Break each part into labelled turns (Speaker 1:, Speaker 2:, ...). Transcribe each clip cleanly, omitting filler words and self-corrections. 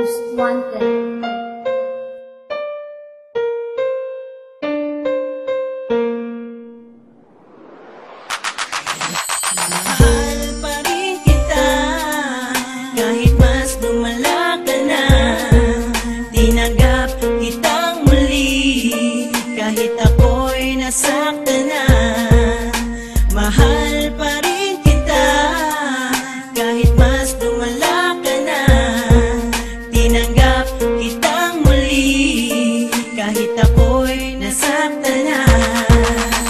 Speaker 1: Most Wanted.
Speaker 2: Mahal pa rin kita, kahit mas lumala ka na. Tinanggap kitang muli, kahit ako'y nasaktan na. Mahal pa rin kita, kahit mas lumala ka na. Tinanggap kitang muli, kahit ako'y nasaktan na.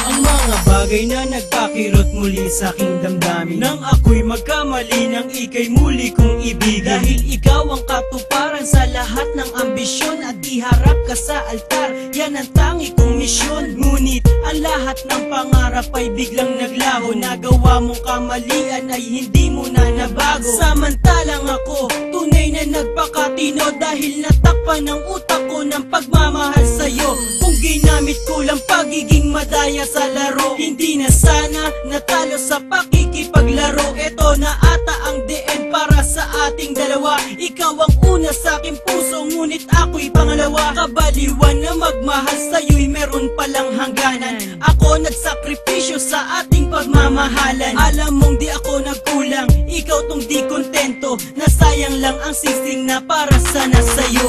Speaker 2: Ang mga bagay na nagpakirot muli sa aking damdamin, nang ako'y magkamali nang ika'y muli kong ibigin. Dahil ikaw ang katuparan sa lahat ng ambisyon, at iharap ka sa altar, yan ang tangi kong misyon. Ngunit ang lahat ng pangarap ay biglang naglaho. Nagawa mong kamalian ay hindi mo na nabago. Samantalang ako, tunay na nagpakatino, dahil natakpan ng utak ko ng pagmamahal sa'yo. Kung ginamit ko lang pagiging madaya sa laro, hindi na sana natalo sa pakikipaglaro. Ito na ata ang the end para sa ating dalawa. Ikaw ang una sa aking puso, ngunit ako'y pangalawa. Kabaliwan na magmahal sa'yo'y meron palang hangganan. Ako nagsakripisyo sa ating pagmamahalan. Alam mong di ako nagkulang, ikaw tong di kontento. Nasayang lang ang sising na para sana sa'yo.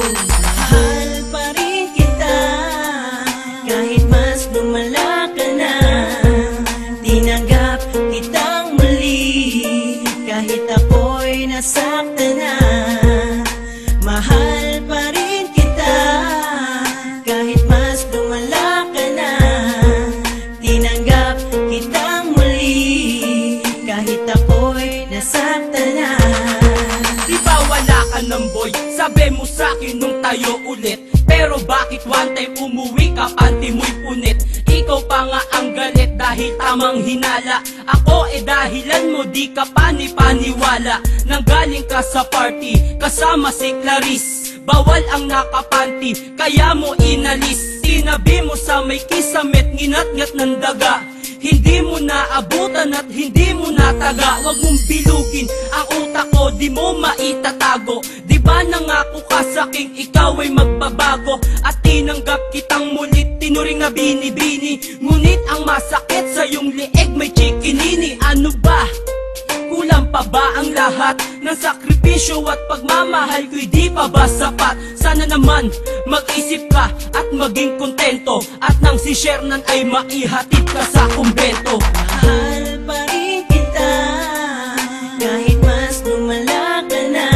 Speaker 2: Mahal pa rin kita, kahit mas lumala ka na. Tinanggap kitang muli, kahit ako'y nasaktan na. Mahal pa rin kita, kahit mas lumala ka na. Tinanggap kitang muli, kahit ako'y nasaktan na. Di ba wala ka ng boy? Sabi mo sa'kin nung tayo ulit. Pero bakit one time umuwi ka, panty mo'y punit? Ikaw pa nga ang galit dahil tamang hinala. Ako dahilan mo, di ka paniwala. Nanggaling ka sa party, kasama si Clarice. Bawal ang nakapanty, kaya mo inalis. Sinabi mo sa may kisamet, nginat-ngat ng daga. Hindi mo naabutan at hindi mo nataga. Huwag mong bilugin ang utak ko, di mo maitatago. Di ba nangako ka sa'king ikaw ay magbabago? At tinanggap kitang mulit, tinuring na binibini. Ngunit ang masakit sa iyong lieg may chikinini. Ano ba? Kulang pa ba ang lahat ng sakripisyo at pagmamahal ko'y di pa ba sapat? Sana naman mag-isip ka at maging kontento, at nang si Shernan ay maihatid ka sa kumbento. Mahal pa rin kita, kahit mas lumala ka na.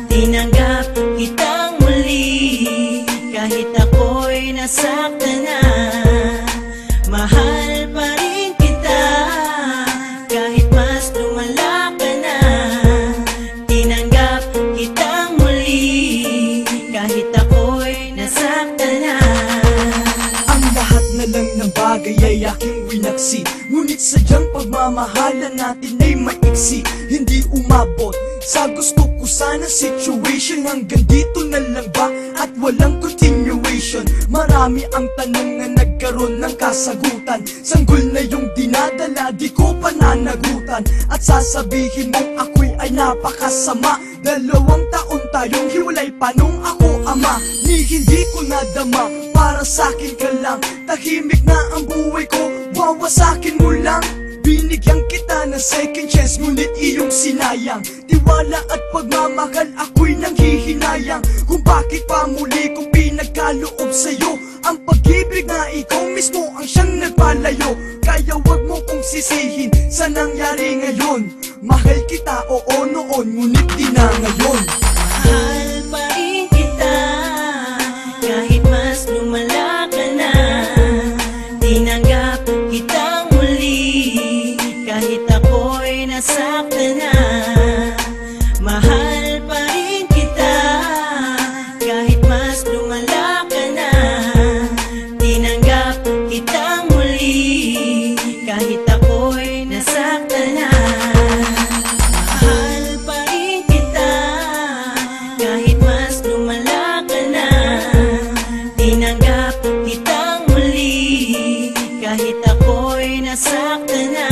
Speaker 2: Tinanggap kitang muli, kahit ako'y nasaktan na. Mahal pa rin kita, kahit mas lumala ka na. Tinanggap kitang muli, kahit ako'y nasaktan na.
Speaker 3: Ang lahat na lang ng bagay ay aking winaksi, ngunit sadyang pagmamahalan natin ay maiksi. Hindi umabot sa gusto ko sana situation. Hanggang dito na lang ba at walang continuation? Marami ang tanong na nagkaroon ng kasagutan. Sanggol na yung dinadala, di ko pananagutan. At sasabihin mong ako'y ay napakasama. 2 taon tayong hiwalay pa nung ako ama. Ni hindi ko nadama, para sa'kin ka lang. Tahimik na ang buhay ko, wawasakin mo lang. Binigyan kita ng second chance, ngunit iyong sinayang. Tiwala at pagmamahal ako'y nanghihinayang. Kung bakit pa muli kong pinagkaloob sa'yo ang pag-ibig na ikaw mismo ang siyang nagpalayo. Kaya wag mo kong sisihin sa nangyari ngayon. Mahal kita, oo noon, ngunit di na ngayon.
Speaker 2: Mahal pa rin kita, kahit mas lumala ka na. Tinanggap kitang muli, kahit ako'y nasaktan na. Mahal pa rin kita, kahit mas lumala ka na. Tinanggap kitang muli, kahit ako'y nasaktan na. Mahal pa rin kita, kahit mas lumala ka na. Tinanggap kitang muli, kahit ako'y nasaktan na.